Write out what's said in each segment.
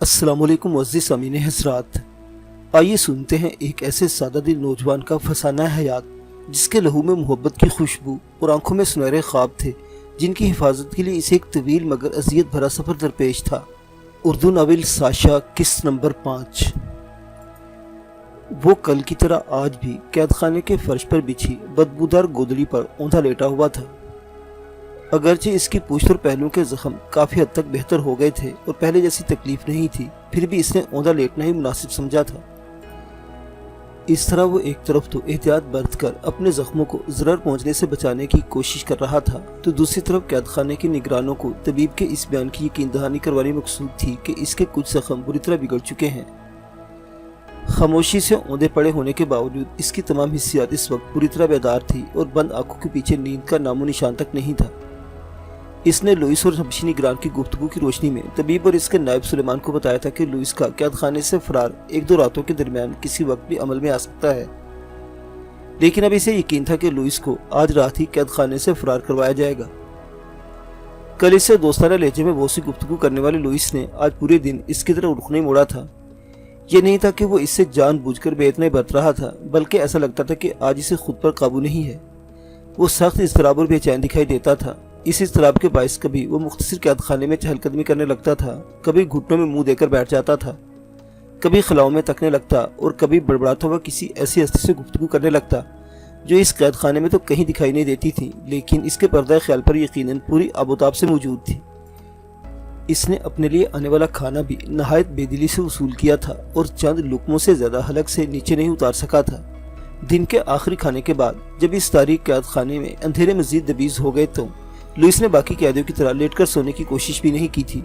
अस्सलाम वालेकुम मुअज़्ज़िज़ सामीन हज़रात। आइए सुनते हैं एक ऐसे सादा दिल नौजवान का फसाना हयात जिसके लहू में मोहब्बत की खुशबू और आंखों में सुनहरे ख्वाब थे, जिनकी हिफाजत के लिए इसे एक तवील मगर अज़ियत भरा सफ़र दरपेश था। उर्दू नावल साशा किस्त नंबर 5। वो कल की तरह आज भी कैद खाने के फर्श पर बिछी बदबूदार गोदड़ी पर औंधा लेटा हुआ था। अगरचे इसकी पूंछ और पहलुओं के जख्म काफ़ी हद तक बेहतर हो गए थे और पहले जैसी तकलीफ नहीं थी, फिर भी इसने औंधा लेटना ही मुनासिब समझा था। इस तरह वो एक तरफ तो एहतियात बरत कर अपने जख्मों को ज़रर पहुंचने से बचाने की कोशिश कर रहा था, तो दूसरी तरफ कैद खाने के निगरानों को तबीब के इस बयान की यकीन दहानी करवानी मकसूद थी कि इसके कुछ जख्म बुरी तरह बिगड़ चुके हैं। खामोशी से औंधे पड़े होने के बावजूद इसकी तमाम हिस्सियात इस वक्त पूरी तरह बेदार थी और बंद आंखों के पीछे नींद का नामो निशान तक नहीं था। इसने लुइस और हबशी निगरान की गुफ्तगू की रोशनी में तबीब और इसके नायब सुलेमान को बताया था कि लुइस का कैद खाने से फरार 1-2 रातों के दरमियान किसी वक्त भी अमल में आ सकता है, लेकिन अब इसे यकीन था कि लुइस को आज रात ही कैद खाने से फरार करवाया जाएगा। कल इससे दोस्ताना लहजे में बहुत सी गुफ्तगू करने वाले लुइस ने आज पूरे दिन इसकी तरफ रुख नहीं मोड़ा था। यह नहीं था कि वो इससे जानबूझकर बेइतनाई बरत रहा था, बल्कि ऐसा लगता था कि आज इसे खुद पर काबू नहीं है। वो सख्त इज़्तिराब और बेचैन दिखाई देता था। इस इज़्तिराब के बायस कभी वो मुख्तसर कैद खाने में चहलकदमी करने लगता था, कभी घुटनों में मुंह देकर बैठ जाता था, कभी खलाओं में तकने लगता और कभी बड़बड़ाता हुआ किसी ऐसी हस्ती से गुफ्तगू करने लगता जो इस कैद खाने में तो कहीं दिखाई नहीं देती थी, लेकिन इसके पर्दा ख्याल पर यकीनन पूरी आबोताब से मौजूद थी। इसने अपने लिए आने वाला खाना भी नहायत बेदिली से वसूल किया था और चंद लुकमों से ज्यादा हलक से नीचे नहीं उतार सका था। दिन के आखिरी खाने के बाद जब इस तारीख कैद खाने में अंधेरे मजीद दबीज हो गए तो लुइस ने बाकी कैदियों की तरह लेटकर सोने की कोशिश भी नहीं की थी।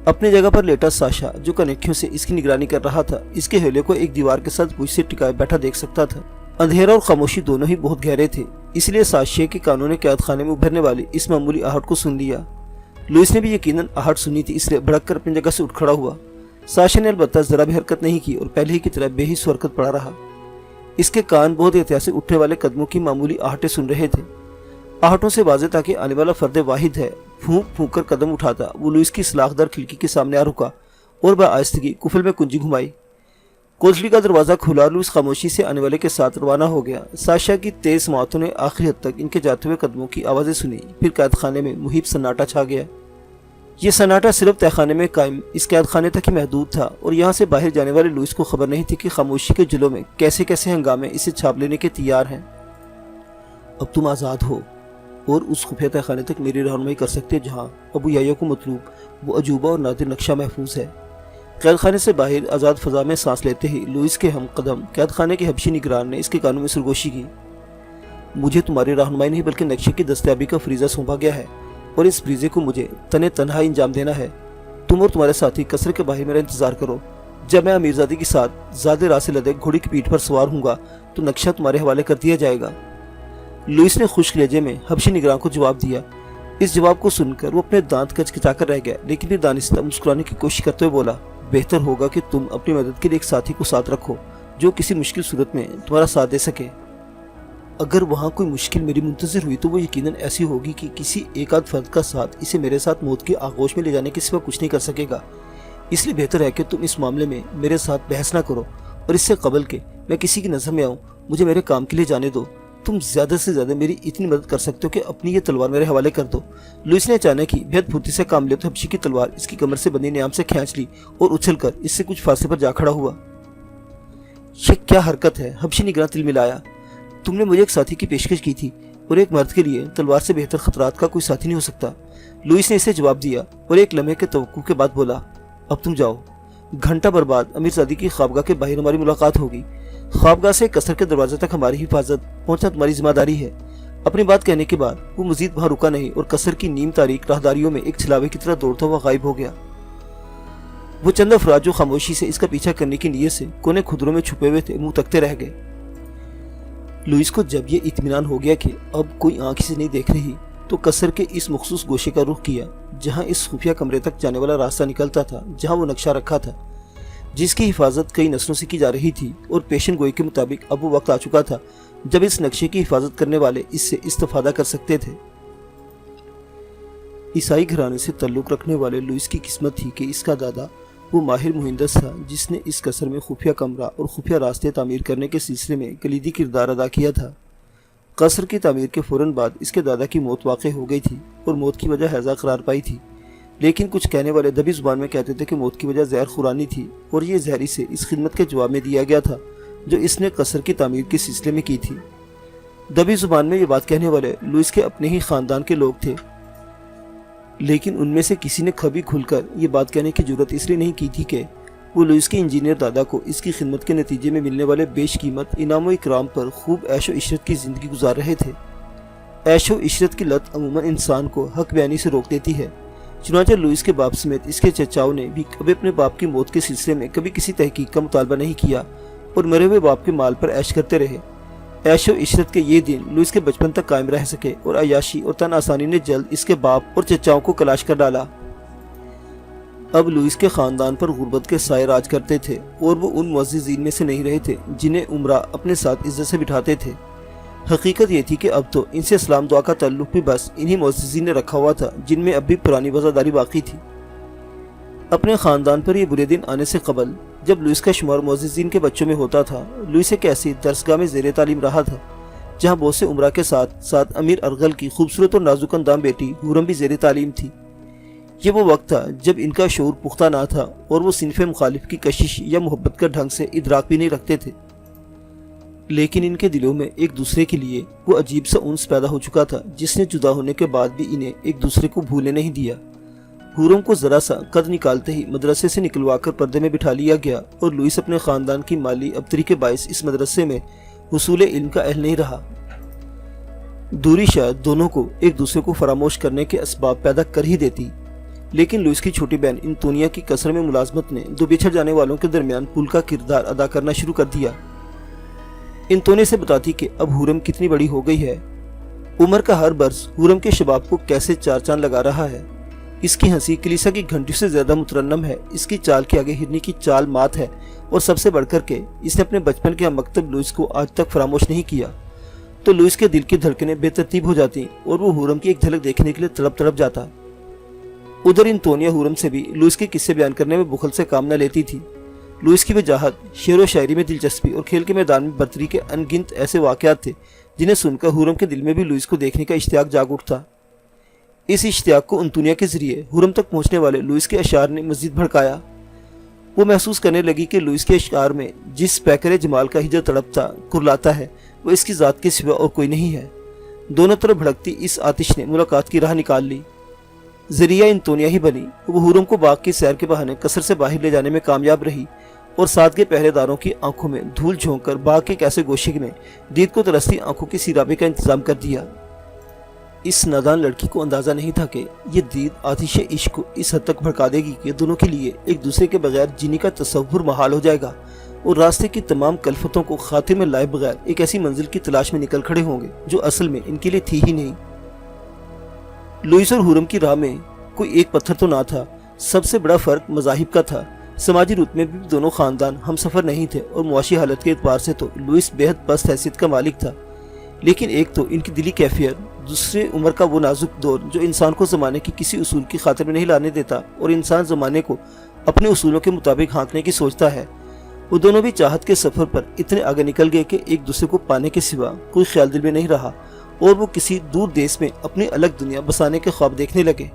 अपनी जगह पर लेटा साशा, जो कनेक्टियों से इसकी निगरानी कर रहा था, इसके हेले को एक दीवार के साथ पूंछ से टिकाए बैठा देख सकता था। अंधेरा और खामोशी दोनों ही बहुत गहरे थे, इसलिए साशे के कानों ने कैद खाने में उभरने वाली इस मामूली आहट को सुन लिया। लुइस ने भी यकीनन आहट सुनी थी, इसलिए भड़क कर अपनी जगह से उठ खड़ा हुआ। साशे ने अलबत्ता जरा भी हरकत नहीं की और पहले ही की तरह बेहिस हरकत पड़ा रहा। इसके कान बहुत एहतियात से उठने वाले कदमों की मामूली आहटें सुन रहे थे। आहटों से वाज़ेह था कि आने वाला फर्द वाहिद है। फूंक फूंक कर कदम उठाता वो लुइस की सलाखदार खिड़की के सामने आ रुका और बआइस्तगी कुफल में कुंजी घुमाई। कोठरी का दरवाज़ा खुला, लुइस खामोशी से आने वाले के साथ रवाना हो गया। साशा की तेज समातों ने आखिरी हद तक इनके जाते हुए कदमों की आवाज़ें सुनी, फिर कैद खाने में मुहिब सन्नाटा छा गया। ये सन्नाटा सिर्फ तहखाने में कायम इस कैद खाने तक ही महदूद था और यहाँ से बाहर जाने वाले लुइस को खबर नहीं थी कि खामोशी के जुलों में कैसे कैसे हंगामे इसे छाप लेने के तैयार हैं। अब तुम आज़ाद हो और उस खुफिया तहखाने तक मेरी रहनुमाई कर सकते जहाँ अबू याया को मतलूब वो अजूबा और नादिर नक्शा महफूज है। कैद खाने से बाहर आज़ाद फ़ज़ा में सांस लेते ही लुइस के हम कदम कैद खाने के हबशी निगरान ने इसके कानों में सरगोशी की। मुझे तुम्हारी रहनुमाई नहीं बल्कि नक्शे की दस्तयाबी का फरीज़ा सौंपा गया है और इस फरीज़े को मुझे तने तनहा इंजाम देना है। तुम और तुम्हारे साथी कसर के बाहर मेरा इंतज़ार करो। जब मैं अमीरजादी के साथ ज़्यादा राह से लदे घोड़ी की पीठ पर सवार हूँगा तो नक्शा तुम्हारे हवाले कर दिया जाएगा। लुइस ने खुश्क लहजे में हबशी निगरान को जवाब दिया। इस जवाब को सुनकर वो अपने दांत कचकचाकर रह गया, लेकिन फिर दानिस्ता मुस्कुराने की कोशिश करते हुए बोला, बेहतर होगा कि तुम अपनी मदद के लिए एक साथी को साथ रखो जो किसी मुश्किल सूरत में तुम्हारा साथ दे सके। अगर वहाँ कोई मुश्किल मेरी मुंतज़िर हुई तो वो यकीनन ऐसी होगी कि किसी एक आध फर्द का साथ इसे मेरे साथ मौत की आगोश में ले जाने के सिवा कुछ नहीं कर सकेगा। इसलिए बेहतर है कि तुम इस मामले में मेरे साथ बहस ना करो और इससे कबल के मैं किसी की नज़र में आऊँ, मुझे मेरे काम के लिए जाने दो। तुम ज़्यादा से ज़्यादा मेरी इतनी मदद कर सकते हो कि अपनी ये तलवार मेरे हवाले कर दो। लुइस ने अचानक ही बेहद फुर्ती से काम लेते हबशी की तलवार इसकी कमर से बंधी नियाम से खींच ली और उछलकर इससे कुछ फासले पर जा खड़ा हुआ। ये क्या हरकत है? हबशी निगरान तिलमिलाया। तुमने मुझे एक साथी की पेशकश की थी और एक मर्द के लिए तलवार से बेहतर खतरात का कोई साथी नहीं हो सकता। लुइस ने इसे जवाब दिया और एक लम्हे के तवक्कुफ के बाद बोला, अब तुम जाओ। घंटा भर बाद अमीरजादी की ख्वाबगाह के बाहर हमारी मुलाकात होगी। ख्वाबगाह से कसर के दरवाजे तक हमारी हिफाजत पहुंचना तुम्हारी जिम्मेदारी है। अपनी बात कहने के बाद वो मजीद वहां रुका नहीं और कसर की नीम तारीख राहदारियों में एक छलावे की तरह दौड़ता हुआ गायब हो गया। वो चंद अफराद जो खामोशी से इसका पीछा करने की नीयत से कोने खुदरों में छुपे हुए थे, मुंह तकते रह गए। लुइस को जब ये इत्मीनान हो गया कि अब कोई आंख से नहीं देख रही तो कसर के इस मखसूस गोशे का रुख किया जहां इस खुफिया कमरे तक जाने वाला रास्ता निकलता था, जहां वो नक्शा रखा था जिसकी हिफाजत कई नस्लों से की जा रही थी और पेशन गोई के मुताबिक अब वो वक्त आ चुका था जब इस नक्शे की हिफाजत करने वाले इससे इस्तेफादा कर सकते थे। ईसाई घराने से ताल्लुक़ रखने वाले लुइस की किस्मत थी कि इसका दादा وہ ماہر مہندس تھا جس نے اس قصر میں خفیہ کمرہ اور خفیہ راستے تعمیر کرنے کے سلسلے میں کلیدی کردار ادا کیا تھا۔ قصر کی تعمیر کے فوراً بعد اس کے دادا کی موت واقع ہو گئی تھی اور موت کی وجہ ہیضہ قرار پائی تھی، لیکن کچھ کہنے والے دبی زبان میں کہتے تھے کہ موت کی وجہ زہر خورانی تھی، اور یہ زہری سے اس خدمت کے جواب میں دیا گیا تھا جو اس نے قصر کی تعمیر کے سلسلے میں کی تھی۔ دبی زبان میں یہ بات کہنے والے لوئس کے اپنے ہی خاندان کے لوگ تھے، لیکن ان میں سے کسی نے کبھی کھل کر یہ بات کہنے کی جرات اس لیے نہیں کی تھی کہ وہ لوئس کے انجینئر دادا کو اس کی خدمت کے نتیجے میں ملنے والے بیش قیمت انعام و اکرام پر خوب عیش و عشرت کی زندگی گزار رہے تھے۔ عیش و عشرت کی لت عموماً انسان کو حق بیانی سے روک دیتی ہے، چنانچہ لوئس کے باپ سمیت اس کے چچاؤں نے بھی کبھی اپنے باپ کی موت کے سلسلے میں کبھی کسی تحقیق کا مطالبہ نہیں کیا اور مرے ہوئے باپ کے مال پر عیش کرتے رہے۔ عیش و عشرت کے یہ دن لوئس کے بچپن تک قائم رہ سکے اور عیاشی اور تن آسانی نے جلد اس کے باپ اور چچاؤں کو کلاش کر ڈالا۔ اب لوئس کے خاندان پر غربت کے سائے راج کرتے تھے اور وہ ان معززین میں سے نہیں رہے تھے جنہیں عمرہ اپنے ساتھ عزت سے بٹھاتے تھے۔ حقیقت یہ تھی کہ اب تو ان سے اسلام دعا کا تعلق بھی بس انہی معززین نے رکھا ہوا تھا جن میں اب بھی پرانی وفاداری باقی تھی۔ اپنے خاندان پر یہ برے دن آنے سے قبل جب لوئس کا شمار معززین کے بچوں میں ہوتا تھا، لوئس ایک ایسی درسگاہ میں زیر تعلیم رہا تھا جہاں بہت سے عمرہ کے ساتھ ساتھ امیر ارغل کی خوبصورت اور نازک اندام بیٹی حورم بھی زیر تعلیم تھی۔ یہ وہ وقت تھا جب ان کا شعور پختہ نہ تھا اور وہ صنف مخالف کی کشش یا محبت کا ڈھنگ سے ادراک بھی نہیں رکھتے تھے، لیکن ان کے دلوں میں ایک دوسرے کے لیے وہ عجیب سا انس پیدا ہو چکا تھا جس نے جدا ہونے کے بعد بھی انہیں ایک دوسرے کو بھولنے نہیں دیا۔ حورم کو ذرا سا قد نکالتے ہی مدرسے سے نکلوا کر پردے میں بٹھا لیا گیا اور لوئس اپنے خاندان کی مالی ابتری کے باعث اس مدرسے میں حصول علم کا اہل نہیں رہا۔ دوری شاید دونوں کو ایک دوسرے کو فراموش کرنے کے اسباب پیدا کر ہی دیتی، لیکن لوئس کی چھوٹی بہن انتونیا کی قصر میں ملازمت نے دو بچھڑ جانے والوں کے درمیان پل کا کردار ادا کرنا شروع کر دیا۔ انتونیا سے بتاتی کہ اب حورم کتنی بڑی ہو گئی ہے، عمر کا ہر برس حورم کے شباب کو کیسے چار چاند لگا رہا ہے، اس کی ہنسی کلیسا کی گھنٹیوں سے زیادہ مترنم ہے، اس کی چال کے آگے ہرنی کی چال مات ہے، اور سب سے بڑھ کر کے اس نے اپنے بچپن کے مکتب لوئس کو آج تک فراموش نہیں کیا۔ تو لوئس کے دل کی دھڑکنیں بے ترتیب ہو جاتی اور وہ حورم کی ایک جھلک دیکھنے کے لیے تڑپ تڑپ جاتا۔ ادھر انتونیا حورم سے بھی لوئس کے قصے بیان کرنے میں بخل سے کام نہ لیتی تھی۔ لوئس کی وجاہت شعر و شاعری میں دلچسپی اور کھیل کے میدان میں برتری کے ان گنت ایسے واقعات تھے جنہیں سن کر حورم کے دل میں بھی لوئس کو دیکھنے کا اشتیاق جاگ اٹھتا۔ اس اشتیاق کو انتونیا کے ذریعے حورم تک پہنچنے والے لوئس کے اشعار نے مزید بھڑکایا۔ وہ محسوس کرنے لگی کہ لوئس کے اشعار میں جس پیکر جمال کا ہجر تڑپتا کرلاتا ہے وہ اس کی ذات کے سوا اور کوئی نہیں ہے۔ دونوں طرف بھڑکتی اس آتش نے ملاقات کی راہ نکال لی۔ ذریعہ انتونیا ہی بنی۔ وہ حورم کو باغ کی سیر کے بہانے قصر سے باہر لے جانے میں کامیاب رہی اور ساتھ کے پہرے داروں کی آنکھوں میں دھول جھونک کر باغ کے ایسے گوشے میں دید کو ترستی آنکھوں کی سیرابے کا انتظام کر دیا۔ اس نادان لڑکی کو اندازہ نہیں تھا کہ یہ دید آتش عشق کو اس حد تک بھڑکا دے گی کہ دونوں کے لیے ایک دوسرے کے بغیر جینے کا تصور محال ہو جائے گا اور راستے کی تمام کلفتوں کو خاطر میں لائے بغیر ایک ایسی منزل کی تلاش میں نکل کھڑے ہوں گے جو اصل میں ان کے لیے تھی ہی نہیں۔ لوئس اور حورم کی راہ میں کوئی ایک پتھر تو نہ تھا، سب سے بڑا فرق مذاہب کا تھا۔ سماجی رتبے میں بھی دونوں خاندان ہم سفر نہیں تھے اور معاشی حالت کے اعتبار سے تو لوئس بے حد پست حیثیت کا مالک تھا، لیکن ایک تو ان کی دلی کیفیت، دوسرے عمر کا وہ نازک دور جو انسان کو زمانے کی کسی اصول کی خاطر میں نہیں لانے دیتا اور انسان زمانے کو اپنے اصولوں کے مطابق ہانکنے کی سوچتا ہے۔ وہ دونوں بھی چاہت کے سفر پر اتنے آگے نکل گئے کہ ایک دوسرے کو پانے کے سوا کوئی خیال دل میں نہیں رہا اور وہ کسی دور دیس میں اپنی الگ دنیا بسانے کے خواب دیکھنے لگے۔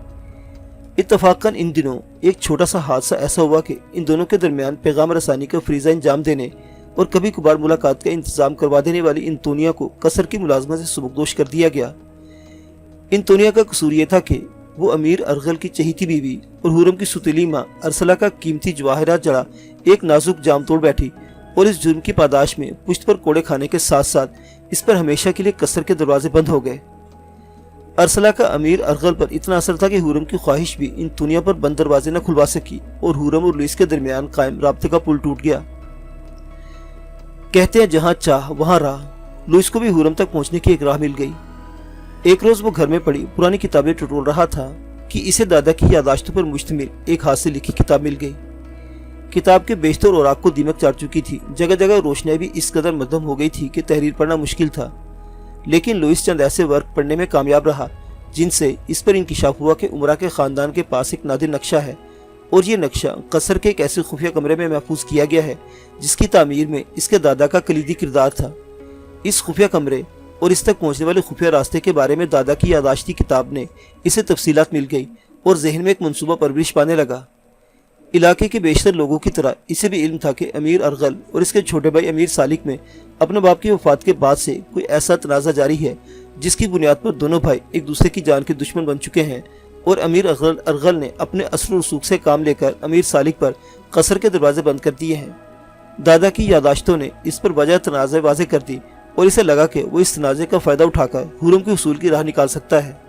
اتفاقاً ان دنوں ایک چھوٹا سا حادثہ ایسا ہوا کہ ان دونوں کے درمیان پیغام رسانی کا فریضہ انجام دینے اور کبھی کبھار ملاقات کا انتظام کروا دینے والی انتونیا کو قصر کی ملازمت سے سبکدوش کر دیا گیا۔ انتونیا کا قصور یہ تھا کہ وہ امیر ارغل کی چہیتی بیوی اور حورم کی ستیلی ماں ارسلہ کا قیمتی جواہرات جڑا ایک نازک جام توڑ بیٹھی اور اس جرم کی پاداش میں پشت پر کوڑے کھانے کے ساتھ ساتھ اس پر ہمیشہ کے لیے قصر کے دروازے بند ہو گئے۔ ارسلہ کا امیر ارغل پر اتنا اثر تھا کہ حورم کی خواہش بھی انتونیا پر بند دروازے نہ کھلوا سکی اور حورم اور لوئس کے درمیان قائم رابطے کا پل ٹوٹ گیا۔ کہتے ہیں جہاں چاہ وہاں راہ، لوئس کو بھی حورم تک پہنچنے کی ایک راہ مل گئی۔ ایک روز وہ گھر میں پڑی پرانی کتابیں ٹٹول رہا تھا کہ اسے دادا کی یادداشتوں پر مشتمل ایک ہاتھ سے لکھی کتاب مل گئی۔ کتاب کے بیشتر اوراق کو دیمک چاٹ چکی تھی، جگہ جگہ روشنائی بھی اس قدر مدھم ہو گئی تھی کہ تحریر پڑھنا مشکل تھا، لیکن لوئس چند ایسے ورق پڑھنے میں کامیاب رہا جن سے اس پر انکشاف ہوا کہ عمرہ کے خاندان کے پاس ایک نادر نقشہ ہے और ये नक्शा कसर के एक ऐसे खुफिया कमरे में महफूज किया गया है जिसकी तामीर में इसके दादा का कलीदी किरदार था। इस खुफिया कमरे और इस तक पहुंचने वाले खुफिया रास्ते के बारे में दादा की यादाश्ती किताब ने इसे तफसीलात मिल गई और जहन में एक मनसूबा परवरिश पाने लगा। इलाके के बेशतर लोगों की तरह इसे भी इल्म था कि अमीर अरगल और इसके छोटे भाई अमीर सालिक में अपने बाप की वफात के बाद से कोई ऐसा तनाज़ा जारी है जिसकी बुनियाद पर दोनों भाई एक दूसरे की जान के दुश्मन बन चुके हैं और अमीर अरगल ने अपने असर रसूख से काम लेकर अमीर सालिक पर कसर के दरवाजे बंद कर दिए हैं। दादा की यादाश्तों ने इस पर वजह तनाज़े वाज़े कर दी और इसे लगा कि वो इस तनाज़े का फ़ायदा उठाकर हुरम के उसूल की राह निकाल सकता है।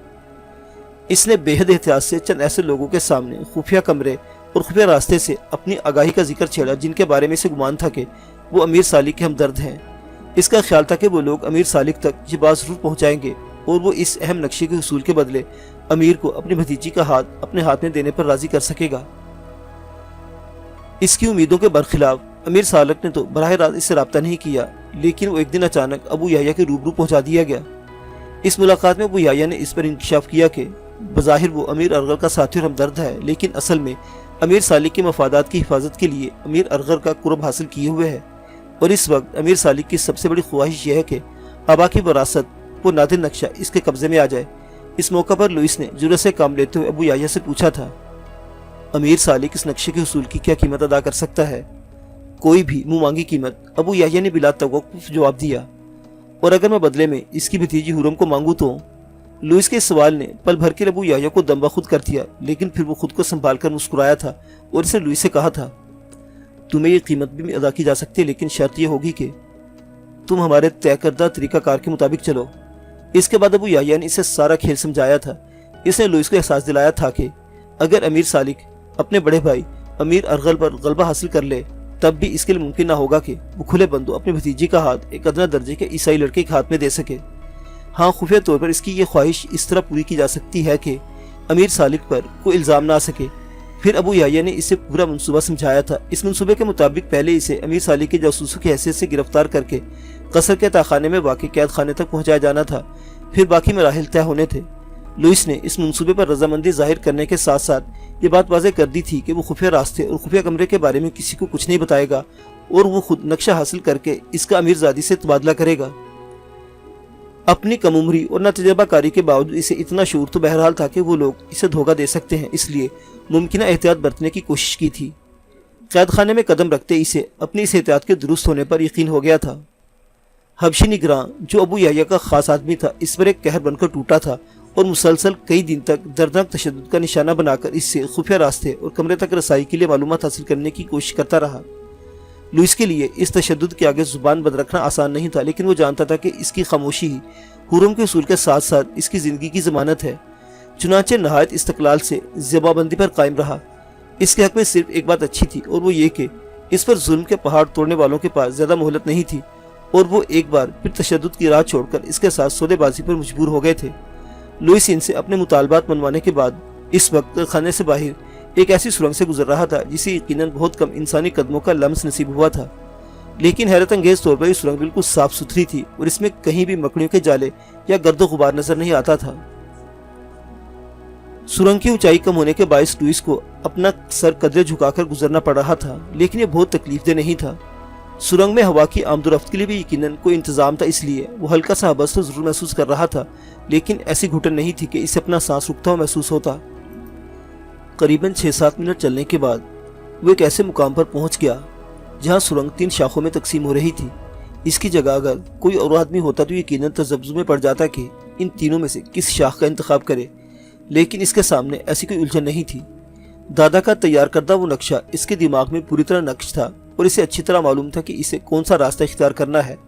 इसने बेहद एहतियात से चंद ऐसे लोगों के सामने खुफिया कमरे और खुफिया रास्ते से अपनी आगाही का जिक्र छेड़ा जिनके बारे में इसे गुमान था कि वो अमीर सालिक के हमदर्द हैं। इसका ख्याल था कि वो लोग अमीर सालिक तक ये बात जरूर पहुँचाएंगे और वो इस अहम नक्शे के उसूल के बदले अमीर को अपनी भतीजी का हाथ अपने हाथ में देने पर राजी कर सकेगा। इसकी उम्मीदों के बरखिलाफ अमीर सालिक ने तो बराह रास्त इससे रब्ता नहीं किया, लेकिन वो एक दिन अचानक अबू याह्या के रूबरू पहुंचा दिया गया। इस मुलाकात में अबू याह्या ने इस पर इंकशाफ किया कि बज़ाहिर वो अमीर अरगल का साथी और हमदर्द है, लेकिन असल में अमीर सालिक के मफादात की हिफाजत के लिए अमीर अरगल का कुर्ब हासिल किए हुए है और इस वक्त अमीर सालिक की सबसे बड़ी ख्वाहिश यह है कि आबा की वरासत वो नादिर नक्शा इसके कब्जे में आ जाए। इस मौका पर लुइस ने जुर्रत से काम लेते हुए अबू याह्या से पूछा था, अमीर सालिक इस नक्शे के हुसूल की क्या कीमत अदा कर सकता है? कोई भी मुँह मांगी कीमत, अबू याह्या ने बिला तवक्कुफ जवाब दिया। और अगर मैं बदले में इसकी भतीजी हुरम को मांगू तो? लुइस के सवाल ने पल भर के अबू याह्या को दम्बा खुद कर दिया, लेकिन फिर वो खुद को संभाल कर मुस्कुराया था और इसने लुइस से कहा था, तुम्हें ये कीमत भी अदा की जा सकती है, लेकिन शर्त यह होगी कि तुम हमारे तय करदा तरीकाकार के मुताबिक चलो। इसके बाद अबू याह्या ने इसे सारा खेल समझाया था। इसने लुइस को एहसास दिलाया था कि अगर अमीर सालिक अपने बड़े भाई अमीर अरगल पर गलबा हासिल कर ले तब भी इसके लिए मुमकिन ना होगा कि वो खुले बंदो अपनी भतीजी का हाथ एक अदना दर्जे के ईसाई लड़के के हाथ में दे सके। हाँ, खुफिया तौर पर इसकी ये ख्वाहिश इस तरह पूरी की जा सकती है कि अमीर सालिक पर कोई इल्ज़ाम ना आ सके। फिर अबू याह्या ने इसे पूरा मंसूबा समझाया था। इस मंसूबे के मुताबिक पहले इसे अमीर सालिक के जासूसों की हैसियत से गिरफ्तार करके कसर के तहखाने में वाक़ई कैद खाने तक पहुँचाया जाना था, फिर बाकी मराहिल तय होने थे। लुइस ने इस मंसूबे पर रजामंदी जाहिर करने के साथ साथ ये बात वाज़ेह कर दी थी कि वो खुफिया रास्ते और खुफिया कमरे के बारे में किसी को कुछ नहीं बताएगा और वो खुद नक्शा हासिल करके इसका अमीरजादी से तबादला करेगा। अपनी कम उम्री और नातजुर्बाकारी के बावजूद इसे इतना शूर तो बहरहाल था कि वो लोग इसे धोखा दे सकते हैं, इसलिए मुमकिन एहतियात बरतने की कोशिश की थी। कैद खाने में कदम रखते इसे अपनी इस एहतियात के दुरुस्त होने पर यकीन हो गया था। हबशी निगरां जो अबू याह्या का खास आदमी था, इस पर एक कहर बनकर टूटा था और मुसलसल कई दिन तक दर्दनाक तशद्दुद का निशाना बनाकर इससे खुफिया रास्ते और कमरे तक रसाई के लिए मालूमात हासिल करने की कोशिश करता रहा। लुइस के लिए इस तशद्दुद के आगे जुबान बंद रखना आसान नहीं था, लेकिन वो जानता था कि इसकी खामोशी ही हुरम के उसूल के साथ साथ इसकी ज़िंदगी की ज़मानत है। चुनांचे नहायत इस्तक़लाल से ज़बाबंदी पर कायम रहा। इसके हक़ में सिर्फ एक बात अच्छी थी और वो ये कि इस पर जुल्म के पहाड़ तोड़ने वालों के पास ज़्यादा मोहलत नहीं थी और वो एक बार फिर तशद्दुद की राह छोड़कर इसके साथ सौदेबाजी पर मजबूर हो गए थे। लुइस इनसे अपने मुतालबात मनवाने के बाद इस वक्त खाने से बाहर एक ऐसी सुरंग से गुजर रहा था जिसे यकीनन बहुत कम इंसानी कदमों का लम्स नसीब हुआ था, लेकिन हैरत अंगेज तौर पर ये सुरंग बिल्कुल साफ सुथरी थी और इसमें कहीं भी मकड़ियों के जाले या गर्दो गुबार नजर नहीं आता था। सुरंग की ऊंचाई कम होने के बायस लुइस को अपना सर कदरे झुकाकर गुजरना पड़ रहा था, लेकिन ये बहुत तकलीफदेह नहीं था। सुरंग में हवा की आमदोरफ्त के लिए भी यकीनन कोई इंतजाम था, इसलिए वो हल्का सा हबस तो जरूर महसूस कर रहा था, लेकिन ऐसी घुटन नहीं थी कि इसे अपना सांस रुकता हुआ महसूस होता। करीबन 6-7 मिनट चलने के बाद वो एक ऐसे मुकाम पर पहुंच गया जहां सुरंग 3 शाखों में तकसीम हो रही थी। इसकी जगह अगर कोई और आदमी होता तो यकीनन तजब्जुब में पड़ जाता कि इन तीनों में से किस शाख का इंतखाब करे, लेकिन इसके सामने ऐसी कोई उलझन नहीं थी। दादा का तैयार करदा वो नक्शा इसके दिमाग में पूरी तरह नक्श था और इसे अच्छी तरह मालूम था कि इसे कौन सा रास्ता इख्तियार करना है।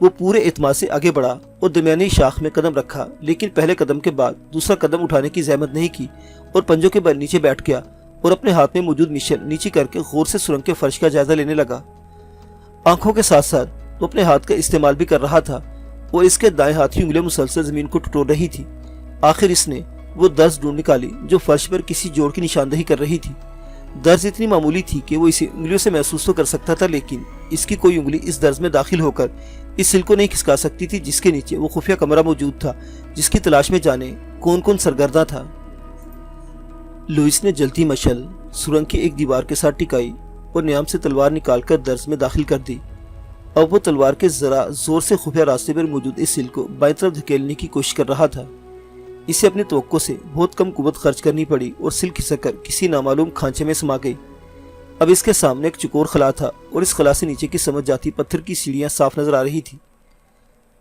वो पूरे एतमाद से आगे बढ़ा और दरमियानी शाख में कदम रखा, लेकिन पहले कदम के बाद दूसरा कदम उठाने की जहमत नहीं की और पंजों के बल नीचे बैठ गया और अपने हाथ में मौजूद मिशल नीचे करके गौर से सुरंग के फर्श का जायजा लेने लगा। आंखों के साथ साथ वो अपने हाथ का इस्तेमाल भी कर रहा था और इसके दाएं हाथ की उंगलियां मुसलसल जमीन को टटोल रही थी। आखिर इसने वो दर्ज ढूंढ निकाली जो फर्श पर किसी जोड़ की निशानदेही कर रही थी। दर्ज इतनी मामूली थी कि वो इसे उंगलियों से महसूस तो कर सकता था, लेकिन इसकी कोई उंगली इस दर्ज में दाखिल होकर इस सिल को नहीं खिसका सकती थी जिसके नीचे वो खुफिया कमरा मौजूद था, जिसकी तलाश में जाने कौन कौन सरगर्दा था। लुइस ने जलती मशल सुरंग की एक दीवार के साथ टिकाई और न्याम से तलवार निकालकर दर्ज में दाखिल कर दी। अब वो तलवार के जरा जोर से खुफिया रास्ते पर मौजूद इस सिल को बाईं तरफ धकेलने की कोशिश कर रहा था। इसे अपनी तवक्को से बहुत कम कुव्वत खर्च करनी पड़ी और सिल खिसक कर किसी नामालूम खांचे में समा गई। अब इसके सामने एक चुकोर खला था और इस खला से नीचे की समझ जाती पत्थर की सीढ़ियां साफ नजर आ रही थी।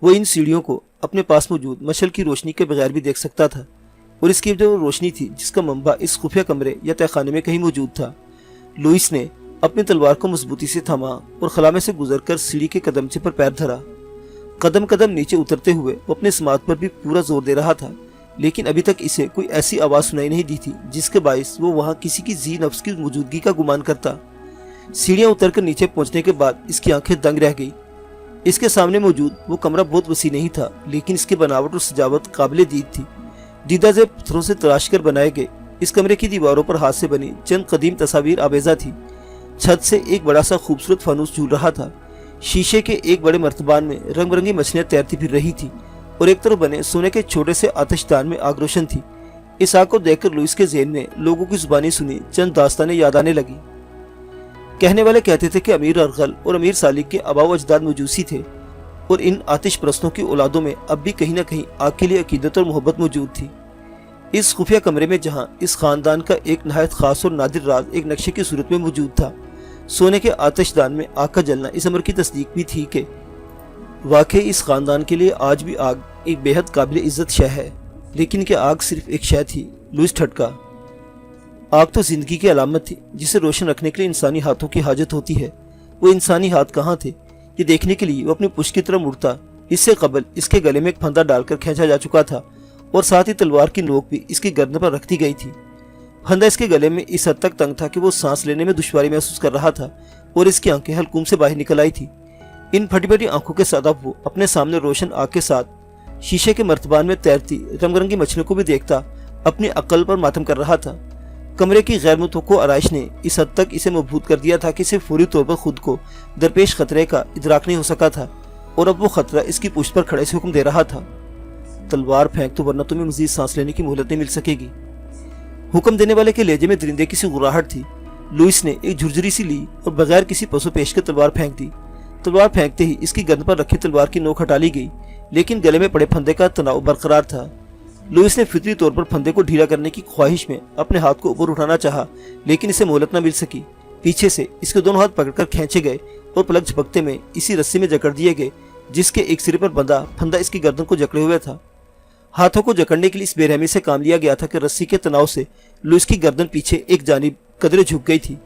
वो इन सीढ़ियों को अपने पास मौजूद मशल की रोशनी के बगैर भी देख सकता था और इसकी जो रोशनी थी जिसका मंबा इस खुफिया कमरे या तहखाने में कहीं मौजूद था। लुइस ने अपनी तलवार को मजबूती से थामा और खला में से गुजरकर सीढ़ी के कदमचे पर पैर धरा। कदम कदम नीचे उतरते हुए वो अपने समात पर भी पूरा जोर दे रहा था, लेकिन अभी तक इसे कोई ऐसी आवाज सुनाई नहीं दी थी जिसके बायस वो वहां किसी की जी नफ्स की मौजूदगी का गुमान करता। सीढ़ियां उतरकर नीचे पहुंचने के बाद इसकी आंखें दंग रह गई। इसके सामने मौजूद वो कमरा बहुत वसी नहीं था, लेकिन इसकी बनावट और सजावट काबिले दीद थी। दीदा जेब पत्थरों से तराश कर बनाए गए इस कमरे की दीवारों पर हाथ से बनी चंद कदीम तस्वीर आवेजा थी। छत से एक बड़ा सा खूबसूरत फानूस झूल रहा था। शीशे के एक बड़े मर्तबान में रंग बिरंगी मछलियां तैरती फिर रही थी और एक तरफ बने सोने के छोटे से आतिशदान में आग रोशन थी। इस आग को देखकर लुइस के ज़हन में लोगों की जुबानी सुनी चंद दास्तानें याद आने लगी। कहने वाले कहते थे कि अमीर अरगल और अमीर सालिक के आबाओ अजदाद मजूसी थे और इन आतिश परस्तों की औलादों में अब भी कहीं न कहीं आग के लिए अकीदत और मोहब्बत मौजूद थी। इस खुफिया कमरे में जहां इस खानदान का एक नहायत खास और नादिर राज एक नक्शे की सूरत में मौजूद था, सोने के आतिशदान में आग का जलना इस अमर की तस्दीक भी थी कि वाकई इस खानदान के लिए आज भी आग एक बेहद काबिल इज्जत शय है। लेकिन क्या आग सिर्फ एक शय थी? लुइस ठटका। आग तो जिंदगी की अलामत थी जिसे रोशन रखने के लिए इंसानी हाथों की हाजत होती है। वो इंसानी हाथ कहाँ थे? ये देखने के लिए वो अपनी पुश्त की तरफ मुड़ता। इससे कबल इसके गले में एक फंदा डालकर खींचा जा चुका था और साथ ही तलवार की नोक भी इसकी गर्दन पर रख दी गई थी। फंदा इसके गले में इस हद तक तंग था कि वो सांस लेने में दुश्वारी महसूस कर रहा था और इसकी आंखें हल्कूम से बाहर निकल आई थी। इन फटी फटी आंखों के साथ अब वो अपने सामने रोशन आग के साथ शीशे के मर्तबान में तैरती रंग बिरंगी मछलियों को भी देखता अपनी अक्ल पर मातम कर रहा था। कमरे की गैर मुतवक्को आराइश ने इस हद तक इसे मबहूत कर दिया था कि इसे फौरी तौर पर खुद को दरपेश खतरे का इदराक नहीं हो सका था और अब वो खतरा इसकी पुश्त पर खड़े से हुक्म दे रहा था, तलवार फेंक तो वरना तुम्हें मजीद सांस लेने की मोहलत नहीं मिल सकेगी। हुक्म देने वाले के लहजे में दरिंदे की सी गुर्राहट थी। लुइस ने एक झुरझुरी सी ली और बगैर किसी पसो पेश के तलवार फेंक दी। तलवार फेंकते ही इसकी गर्दन पर रखी तलवार की नोक हटा ली गई, लेकिन गले में पड़े फंदे का तनाव बरकरार था। लुइस ने फितरी तौर पर फंदे को ढीला करने की ख्वाहिश में अपने हाथ को ऊपर उठाना चाहा, लेकिन इसे मोहलत न मिल सकी। पीछे से इसके दोनों हाथ पकड़कर खींचे गए और पलक झपकते में इसी रस्सी में जकड़ दिए गए जिसके एक सिरे पर बंधा फंदा इसकी गर्दन को जकड़े हुए था। हाथों को जकड़ने के लिए इस बेरहमी से काम लिया गया था कि रस्सी के तनाव से लुइस की गर्दन पीछे एक जानिब कदरे झुक गई थी।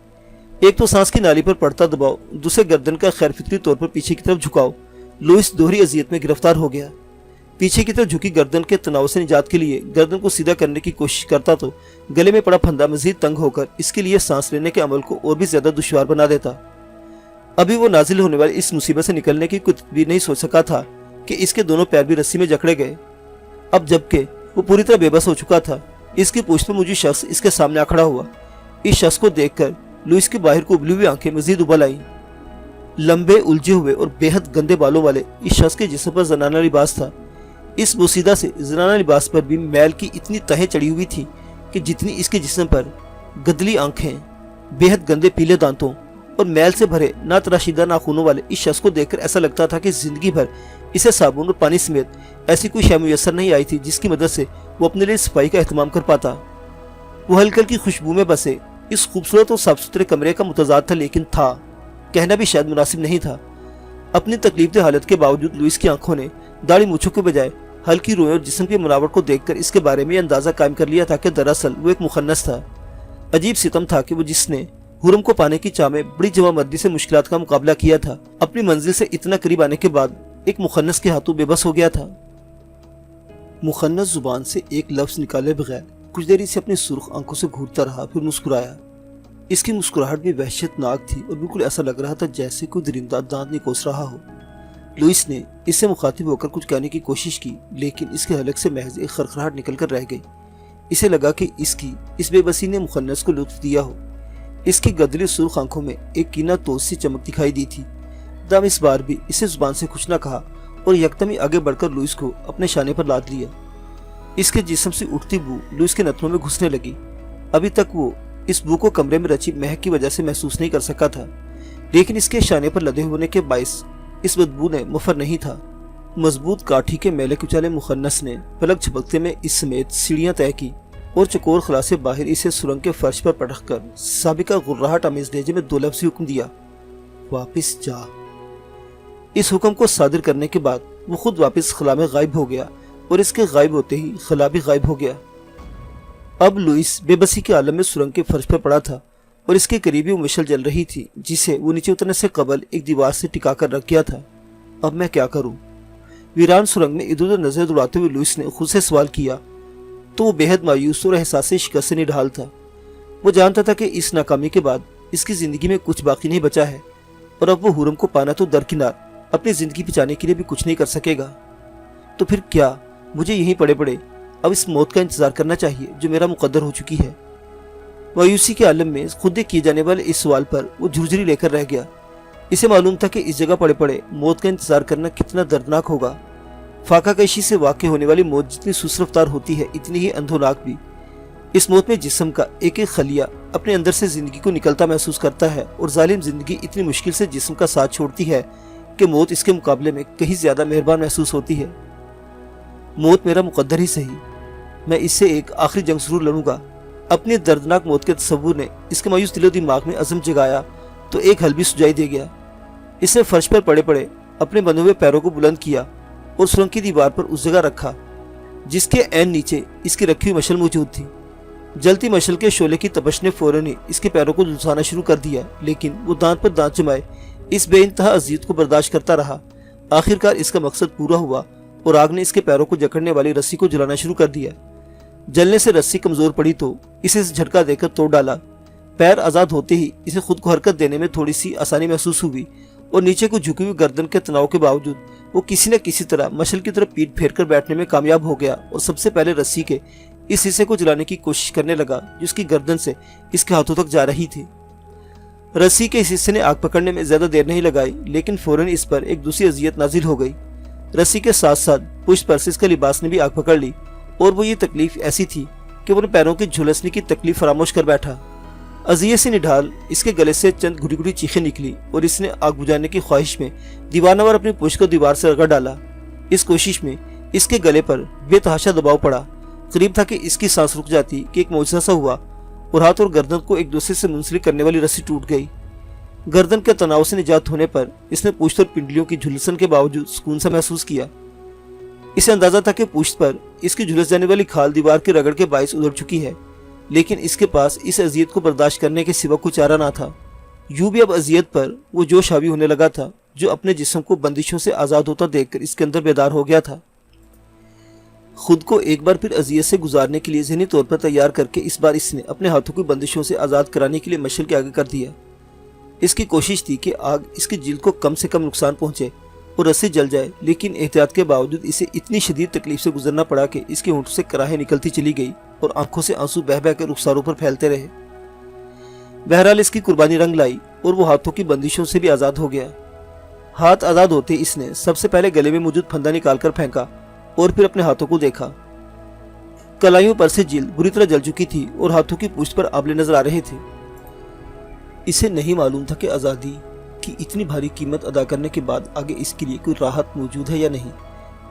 एक तो सांस की नाली पर पड़ता दबाव, दूसरे गर्दन का खैर फितरी तौर पर पीछे की तरफ झुकाव। लुइस दोहरी अजियत में गिरफ्तार हो गया। पीछे की तरफ झुकी गर्दन के तनाव से निजात के लिए गर्दन को सीधा करने की कोशिश करता तो गले में पड़ा फंदा मजीद तंग होकर इसके लिए सांस लेने के अमल को और भी ज्यादा दुश्वार बना देता। अभी वो नाजिल होने वाली इस मुसीबत से निकलने की कुछ भी नहीं सोच सका था कि इसके दोनों पैर भी रस्सी में जकड़े गए। अब जबकि वो पूरी तरह बेबस हो चुका था, इसकी पूंछ पर मौजूद शख्स इसके सामने आ खड़ा हुआ। इस शख्स को देखकर लुइस की बाहर को उबली हुई आंखें मजीद उबल आई। लंबे उलझे हुए और बेहद गंदे बालों वाले इस शख्स के जिस्म पर जनाना लिबास था। इस बोसीदा से जनाना लिबास पर भी मैल की इतनी तहें चढ़ी हुई थी कि जितनी इसके जिस्म पर गदली आंखें, बेहद गंदे पीले दांतों और मैल से भरे ना तराशीदा नाखूनों वाले इस शख्स को देखकर ऐसा लगता था कि जिंदगी भर इसे साबुन और पानी समेत ऐसी कोई शय मुयस्सर नहीं आई थी जिसकी मदद से वो अपने लिए सफाई का एहतमाम कर पाता। वो हल्की हल्की खुशबू में बसे इस खूबसूरत और साफ सुथरे कमरे का मुतजाद था, लेकिन था कहना भी शायद मुनासिब नहीं था। अपनी तकलीफदेह हालत के बावजूद लुइस की आंखों ने दाढ़ी मूंछों के बजाय हल्की रोए और जिस्म की मुनावट को देखकर इसके बारे में अंदाजा कायम कर लिया था कि दरअसल वो एक मुखन्नस था। अजीब सितम था कि वो जिसने हुरम को पाने की चाह में बड़ी जवामर्दी से मुश्किलात का मुकाबला किया था, अपनी मंजिल से इतना करीब आने के बाद एक मुखन्नस के हाथों बेबस हो गया था। मुखन्नस जुबान से एक लफ्ज निकाले बगैर कुछ देर इसे अपनी सुर्ख आंखों से घूरता रहा, फिर मुस्कुराया। इसकी मुस्कुराहट भी वहशतनाक थी और बिल्कुल ऐसा लग रहा था जैसे कोई दरिंदा दांत निकोस रहा हो। लुइस ने इससे मुखातिब होकर कुछ कहने की कोशिश की, लेकिन इसके हलक से महज एक खरखराहट निकल कर रह गई। इसे लगा कि इसकी इस बेबसी ने मुखन्नस को लुत्फ दिया हो। इसकी गदली सुर्ख आंखों में एक कीना तोस सी चमक दिखाई दी थी। दम इस बार भी इसे जुबान से कुछ न कहा और यकदम ही आगे बढ़कर लुइस को अपने शाने पर लाद लिया। इसके जिस्म से उठती बू लुइस के नथनों में घुसने लगी अभी तक वो इस बू को कमरे में रची महक की वजह से महसूस नहीं कर सका था, लेकिन इसके शाने पर लदे होने के बाइस इस बदबू ने मुफर नहीं था। मजबूत काठी के मेले कुचाले मुखन्नस ने पलक झपकते में इस समेत सीढ़ियां तय की और चकोर खला से बाहर इसे सुरंग के फर्श पर पटक कर साबिका गुर्राहट अमीज लहजे में 2 लफ्ज़ ही हुक्म दिया, वापिस जा। इस हुक्म को सादिर करने के बाद वो खुद वापस खला में गायब हो गया और इसके गायब होते ही खला भी गायब हो गया। अब लुइस बेबसी के आलम में सुरंग के फर्श पर पड़ा था और इसके करीबी वो मशल जल रही थी जिसे वो नीचे उतरने से कबल एक दीवार से टिका कर रख गया था। अब मैं क्या करूं? वीरान सुरंग में इधर उधर नजर दौड़ाते हुए लुइस ने खुद से सवाल किया तो वो बेहद मायूस और एहसास शिकस्त से निढाल था। वो जानता था कि इस नाकामी के बाद इसकी जिंदगी में कुछ बाकी नहीं बचा है और अब वो हुरम को पाना तो दरकिनार अपनी जिंदगी बचाने के लिए भी कुछ नहीं कर सकेगा। तो फिर क्या मुझे यहीं पड़े पड़े अब इस मौत का इंतजार करना चाहिए जो मेरा मुकद्दर हो चुकी है? मायूसी के आलम में खुद किए जाने वाले इस सवाल पर वो झुरझुरी लेकर रह गया। इसे मालूम था कि इस जगह पड़े पड़े मौत का इंतजार करना कितना दर्दनाक होगा। फाका कशी से वाक़ होने वाली मौत जितनी सुस्त रफ्तार होती है इतनी ही अंधोनाक भी। इस मौत में जिस्म का एक एक खलिया अपने अंदर से जिंदगी को निकलता महसूस करता है और जालिम जिंदगी इतनी मुश्किल से जिस्म का साथ छोड़ती है कि मौत इसके मुकाबले में कहीं ज्यादा मेहरबान महसूस होती है। मौत मेरा मुकद्दर ही सही, मैं इससे एक आखिरी जंग जरूर लड़ूंगा। अपनी दर्दनाक मौत के तस्वुर ने इसके मायूस दिलो दिमाग में अज़म जगाया तो एक हल भी सुझाई दे गया। इसने फर्श पर पड़े पड़े अपने बंधे हुए पैरों को बुलंद किया और सुरंग की दीवार पर उस जगह रखा जिसके ऐन नीचे इसकी रखी हुई मशल मौजूद थी। जलती मशल के शोले की तपश ने फौरन ही इसके पैरों को झुलसाना शुरू कर दिया, लेकिन वो दांत पर दांत जमाए इस बेइंतहा अज़ियत को बर्दाश्त करता रहा। आखिरकार इसका मकसद पूरा हुआ और आग ने इसके पैरों को जकड़ने वाली रस्सी को जलाना शुरू कर दिया। जलने से रस्सी कमजोर पड़ी तो इसे झटका देकर तोड़ डाला। पैर आजाद होते ही इसे खुद को हरकत देने में थोड़ी सी आसानी महसूस हुई और नीचे को झुकी हुई गर्दन के तनाव के बावजूद वो किसी न किसी तरह मशल की तरफ पीठ फेर कर बैठने में कामयाब हो गया और सबसे पहले रस्सी के इस हिस्से को जलाने की कोशिश करने लगा जिसकी गर्दन से इसके हाथों तक जा रही थी। रस्सी के इस हिस्से ने आग पकड़ने में ज्यादा देर नहीं लगाई, लेकिन फौरन इस पर एक दूसरी अजियत नाजिल हो गई। रस्सी के साथ साथ पुष्ट पर से इसके लिबास ने भी आग पकड़ ली और वो ये तकलीफ ऐसी थी कि वो अपने पैरों की झुलसने की तकलीफ फरामोश कर बैठा। अजियत से निढाल इसके गले से चंद घुटी घुटी चीखें निकली और इसने आग बुझाने की ख्वाहिश में दीवानवर अपनी पुष्ट को दीवार से रगड़ डाला। इस कोशिश में इसके गले पर बेतहाशा दबाव पड़ा। करीब था कि इसकी सांस रुक जाती कि एक मौजज़ा सा हुआ और हाथ और गर्दन को एक दूसरे से मुंसलिक करने वाली रस्सी टूट गई। गर्दन के तनाव से निजात होने पर इसने पुश्त और पिंडलियों की झुलसन के बावजूद सुकून सा महसूस किया। इसे अंदाजा था कि पुश्त पर इसकी झुलस जाने वाली खाल दीवार के रगड़ के बायस उधड़ चुकी है, लेकिन इसके पास इस अजियत को बर्दाश्त करने के सिवा कुछ चारा ना था। यूं भी अब अजियत पर वो जोश हावी होने लगा था जो अपने जिस्म को बंदिशों से आज़ाद होता देखकर इसके अंदर बेदार हो गया था। खुद को एक बार फिर अजियत से गुजारने के लिए ज़हनी तौर पर तैयार करके इस बार इसने अपने हाथों की बंदिशों से आज़ाद कराने के लिए मशल के आगे कर दिया। इसकी कोशिश थी कि आग इसकी जिल्द को कम से कम नुकसान पहुंचे और रस्सी जल जाए, लेकिन एहतियात के बावजूद इसे इतनी शदीद तकलीफ से गुजरना पड़ा कि इसके होंठों से कराहें निकलती चली गई और आंखों से आंसू बह बह कर रुखसारों पर फैलते रहे। बहरहाल इसकी कुर्बानी रंग लाई और वो हाथों की बंदिशों से भी आज़ाद हो गया। हाथ आज़ाद होते इसने सबसे पहले गले में मौजूद फंदा निकालकर फेंका और फिर अपने हाथों को देखा। कलाइयों पर से जिल्द बुरी तरह जल चुकी थी और हाथों की पूंछ पर आंवले नजर आ रहे थे। इसे नहीं मालूम था कि आज़ादी की इतनी भारी कीमत अदा करने के बाद आगे इसके लिए कोई राहत मौजूद है या नहीं।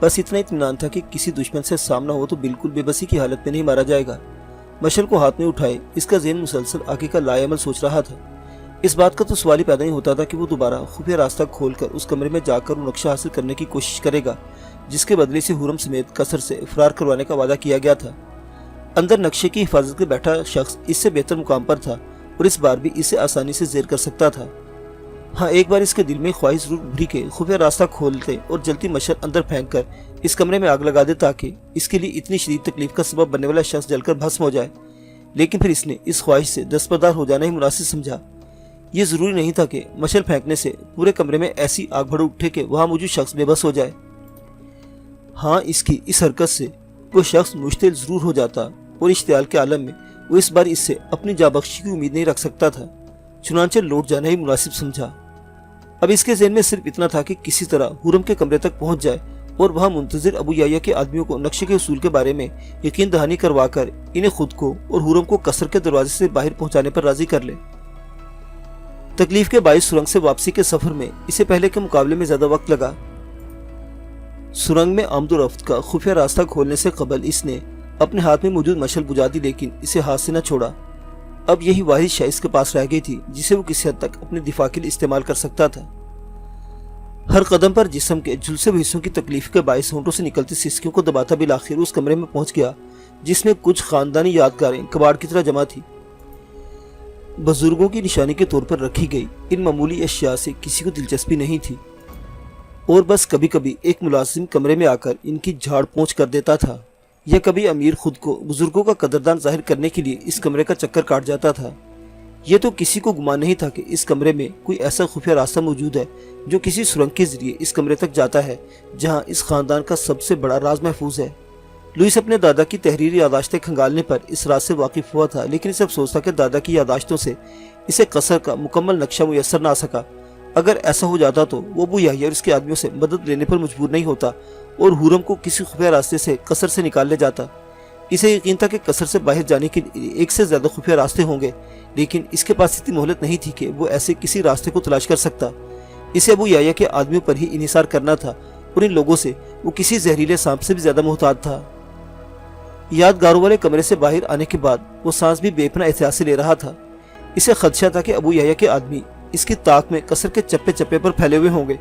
बस इतना इत्मीनान था कि किसी दुश्मन से सामना हो तो बिल्कुल बेबसी की हालत में नहीं मारा जाएगा। मशल को हाथ में उठाए इसका ज़हन मुसलसल आगे का लाएमल सोच रहा था। इस बात का तो सवाल ही पैदा नहीं होता था कि वो दोबारा खुफिया रास्ता खोलकर उस कमरे में जाकर वो नक्शा हासिल करने की कोशिश करेगा जिसके बदले से हुरम समेत कसर से फरार करवाने का वादा किया गया था। अंदर नक्शे की हिफाजत में बैठा शख्स इससे बेहतर मुकाम पर था और इस बार भी इसे आसानी से जेर कर सकता था। हाँ, एक बार इसके दिल में ख्वाहिश जरूर उभरी के खुफिया रास्ता खोलते और जलती मशल अंदर फेंक कर इस कमरे में आग लगा दे ताकि इसके लिए इतनी शदीद तकलीफ का सबब बनने वाला शख्स जलकर भस्म हो जाए। लेकिन फिर इसने इस ख्वाहिश से दस्तबरदार हो जाना ही मुनासिब समझा। ये जरूरी नहीं था कि मशल फेंकने से पूरे कमरे में ऐसी आग भड़क उठे कि वहां मौजूद शख्स बेबस हो जाए। हाँ, इसकी इस हरकत से वो शख्स मुश्तिल जरूर हो जाता और इश्तियाल के आलम में वो इस बार इससे अपनी जाबख्शी की उम्मीद नहीं रख सकता था। चुनांचे लौट जाना ही मुनासिब समझा। अब इसके ज़हन में सिर्फ इतना था कि किसी तरह हुरम के कमरे तक पहुंच जाए और वहां मुंतजिर अबू याया के आदमियों को नक्शे के उसूल के बारे में यकीन दहानी करवा कर इन्हें खुद को और हुरम को कसर के दरवाजे से बाहर पहुंचाने पर राजी कर ले। तकलीफ के बाइस सुरंग से वापसी के सफर में इसे पहले के मुकाबले में ज्यादा वक्त लगा। सुरंग में आमदोरफ्त का खुफिया रास्ता खोलने से कबल इसने अपने हाथ में मौजूद मशल बुझा दी, लेकिन इसे हाथ से न छोड़ा। अब यही वाहिद शय इसके पास रह गई थी जिसे वो किसी हद तक अपने दिफा के लिए इस्तेमाल कर सकता था। हर कदम पर जिस्म के झुलसे हुए हिस्सों की तकलीफ के बाइस होंठों से निकलती सिसकियों को दबाता बिल आखिर उस कमरे में पहुंच गया जिसमें कुछ खानदानी यादगारें कबाड़ की तरह जमा थी। बुजुर्गों की निशानी के तौर पर रखी गई इन मामूली अशिया से किसी को दिलचस्पी नहीं थी और बस कभी कभी एक मुलाजिम कमरे में आकर इनकी झाड़ पोंछ कर देता था, या कभी अमीर खुद को बुजुर्गों का कदरदान जाहिर करने के लिए इस कमरे का चक्कर काट जाता था। यह तो किसी को गुमान नहीं था कि इस कमरे में कोई ऐसा खुफिया रास्ता मौजूद है जो किसी सुरंग के जरिए इस कमरे तक जाता है जहां इस खानदान का सबसे बड़ा राज महफूज है। लुइस अपने दादा की तहरीरी यादाश्तें खंगालने पर इस राज से वाकिफ हुआ था, लेकिन इसे अफसोस था कि दादा की यादाश्तों से इसे कसर का मुकम्मल नक्शा मुयस्सर ना आ सका। अगर ऐसा हो जाता तो वो अबू याह्या और इसके आदमियों से मदद लेने पर मजबूर नहीं होता और हुरम को किसी खुफिया रास्ते से कसर से निकाल ले जाता। इसे यकीन था कि कसर से बाहर जाने के लिए एक से ज्यादा खुफिया रास्ते होंगे, लेकिन इसके पास इतनी मोहलत नहीं थी कि वो ऐसे किसी रास्ते को तलाश कर सकता। इसे अबू याह्या के आदमियों पर ही इन्हिसार करना था और इन लोगों से वो किसी जहरीले सांप से भी ज्यादा मोहताज था। यादगारों वाले कमरे से बाहर आने के बाद वो सांस भी बेपना एहतियात से ले रहा था। इसे खदशा था कि अबू याह्या के आदमी इसकी ताक में कसर के चप्पे चप्पे पर फैले हुए होंगे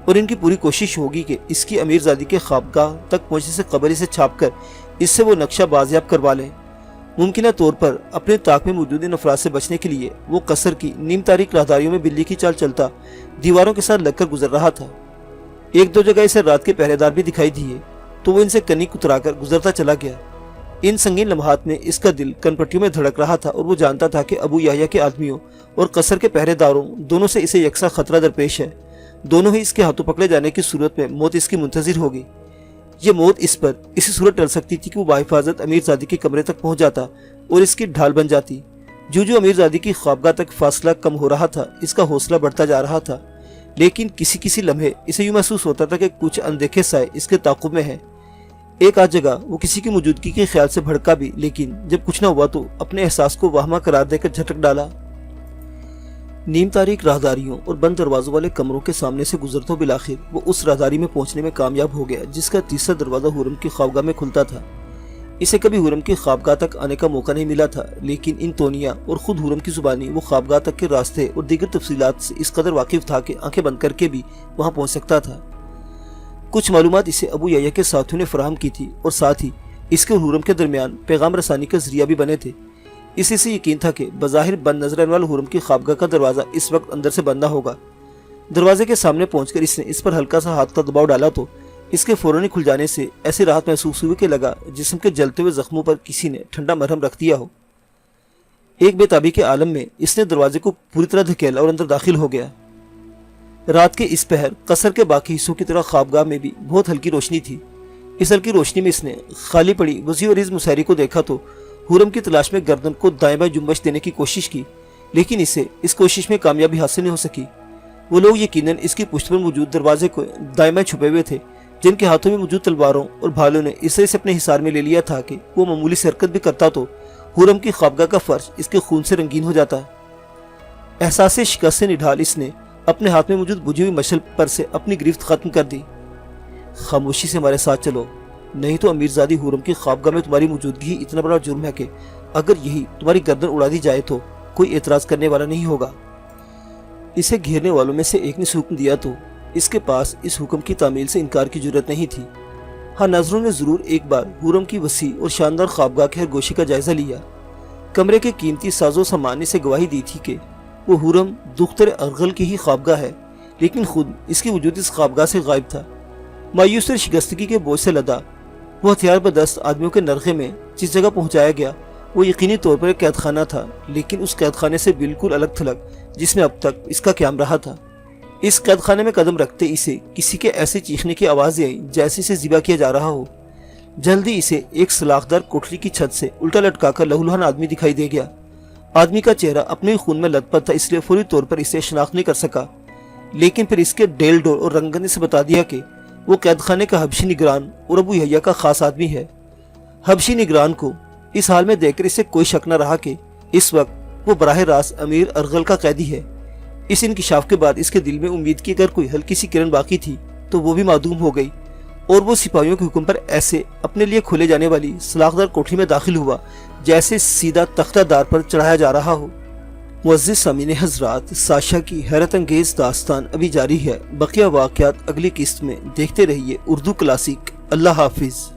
और इनकी पूरी कोशिश होगी कि इसकी अमीरजादी के ख्वाबगाह तक पहुंचने से कब्र इसे छाप कर इससे वो नक्शा बाजियाब करवा लें। मुमकिन तौर पर अपने ताक में मौजूद इन अफराद से बचने के लिए वो कसर की नीम तारीख राहदारियों में बिल्ली की चाल चलता दीवारों के साथ लगकर गुजर रहा था। एक दो जगह इसे रात के पहरेदार भी दिखाई दिए तो वो इनसे कनी कुतराकर गुजरता चला गया। इन संगीन लम्हात में इसका दिल कनपट्टियों में धड़क रहा था और वो जानता था कि अबू याह्या के आदमियों और कसर के पहरेदारों दोनों से इसे यकसा खतरा दरपेश है। दोनों ही इसके हाथों पकड़े जाने की सूरत में मौत इसकी मुंतजिर होगी। ये मौत इस पर इसी सूरत टल सकती थी कि वो बाहिफाजत अमीरजादी के कमरे तक पहुंच जाता और इसकी ढाल बन जाती। जो अमीरजादी की ख्वाबगाह तक फासला कम हो रहा था, इसका हौसला बढ़ता जा रहा था, लेकिन किसी किसी लम्हे इसे यूं महसूस होता था कि कुछ अनदेखे साए इसके ताक़ुब में है। एक आध जगह वो किसी की मौजूदगी के ख्याल से भड़का भी, लेकिन जब कुछ न हुआ तो अपने एहसास को वाहमा करार देकर झटक डाला। नीम तारीख राहदारियों और बंद दरवाजों वाले कमरों के सामने से गुजरते बिलाखिर वो उस राहदारी में पहुंचने में कामयाब हो गया जिसका तीसरा दरवाजा हुरम की ख्वाबगाह में खुलता था। इसे कभी हुरम की ख्वाबगाह तक आने का मौका नहीं मिला था, लेकिन इन तोनिया और खुद हुरम की जुबानी वो ख्वाबगाह तक के रास्ते और दीगर तफसीलात से इस कदर वाकिफ था कि आंखें बंद करके भी वहां पहुंच सकता था। कुछ मालूमात इसे अबू याह्या के साथियों ने फराहम की थी और साथ ही इसके और हुरम के दरमियान पैगाम रसानी का जरिया भी बने थे। इसी से यकीन था कि बज़ाहिर बंद नजर आने वाले हुरम की ख्वाबगाह का दरवाजा इस वक्त अंदर से बंद होगा। दरवाजे के सामने पहुंचकर इसने इस पर हल्का सा हाथ का दबाव डाला तो इसके फौरन खुल जाने से ऐसी राहत महसूस हुई कि लगा जिस्म के जलते हुए जख्मों पर किसी ने ठंडा मरहम रख दिया हो। एक बेताबी के आलम में इसने दरवाजे को पूरी तरह धकेला और अंदर दाखिल हो गया। रात के इस पहर कसर के बाकी हिस्सों की तरह ख्वाबगाह में भी बहुत हल्की रोशनी थी। इस हल्की रोशनी में इसने खाली पड़ी वज़ी और इस मुसैरी को देखा तो हुरम की तलाश में गर्दन को दाएं बाएं जुम्बश देने की कोशिश की, लेकिन इसे इस कोशिश में कामयाबी हासिल नहीं हो सकी। वो लोग यकीनन इसकी पुष्ट पर मौजूद दरवाजे को दाएं बाएं छुपे हुए थे, जिनके हाथों में मौजूद तलवारों और भालों ने इसे अपने हिसार में ले लिया था कि वो मामूली सी हरकत भी करता तो हुरम की ख्वाबगाह का फर्श इसके खून से रंगीन हो जाता। एहसास शिकस्त से निढाल इसने अपने हाथ में मौजूद बुझी हुई मशल पर से अपनी गिरफ्त खत्म कर दी। खामोशी से हमारे साथ चलो, नहीं तो अमीरजादी हुरम की ख्वाबगाह में तुम्हारी मौजूदगी इतना बड़ा जुर्म है कि अगर यही तुम्हारी गर्दन उड़ा दी जाए तो कोई एतराज करने वाला नहीं होगा। इसे घेरने वालों में से एक ने हुक्म दिया तो इसके पास इस हुक्म की तामील से इनकार की जरूरत नहीं थी। हाँ, नजरों ने जरूर एक बार हुरम की वसी और शानदार ख्वाबगाह के हर गोशी का जायजा लिया। कमरे के कीमती साजो सामान से गवाही दी थी कि वो हुरम दुख्तर अरगल की ही ख्वाबगाह है, लेकिन खुद इसकी वजूद इस ख्वाबगाह से गायब था। मायूस और शिकस्तगी के बोझ से लदा वो हथियार बदस्त आदमियों के नरखे में जिस जगह पहुंचाया गया वो यकीनी तौर पर एक कैदखाना था, लेकिन उस कैदखाने से बिल्कुल अलग थलग जिसमें अब तक इसका क्याम रहा था। इस कैदखाने में कदम रखते इसे किसी के ऐसे चीखने की आवाज़ आई जैसे इसे ज़िबा किया जा रहा हो। जल्दी इसे एक सलाखदार कोठरी की छत से उल्टा लटकाकर लहूलुहान आदमी दिखाई दे गया। आदमी का चेहरा अपने खून में लथपथ था, इसलिए फौरी तौर पर इसे शनाख्त नहीं कर सका, लेकिन फिर इसके डेल डोल और रंगने से बता दिया कि وہ قید خانے کا حبشی نگران اور ابو یحییٰ کا خاص آدمی ہے۔ حبشی نگران کو اس حال میں دیکھ کر اسے کوئی شک نہ رہا کہ اس وقت وہ براہ راست امیر ارغل کا قیدی ہے۔ اس انکشاف کے بعد اس کے دل میں امید کی اگر کوئی ہلکی سی کرن باقی تھی تو وہ بھی معدوم ہو گئی، اور وہ سپاہیوں کے حکم پر ایسے اپنے لیے کھولے جانے والی سلاخدار کوٹھی میں داخل ہوا جیسے سیدھا تختہ دار پر چڑھایا جا رہا ہو۔ معزز سامعین حضرات، ساشا کی حیرت انگیز داستان ابھی جاری ہے، بقیہ واقعات اگلی قسط میں دیکھتے رہیے اردو کلاسک۔ اللہ حافظ۔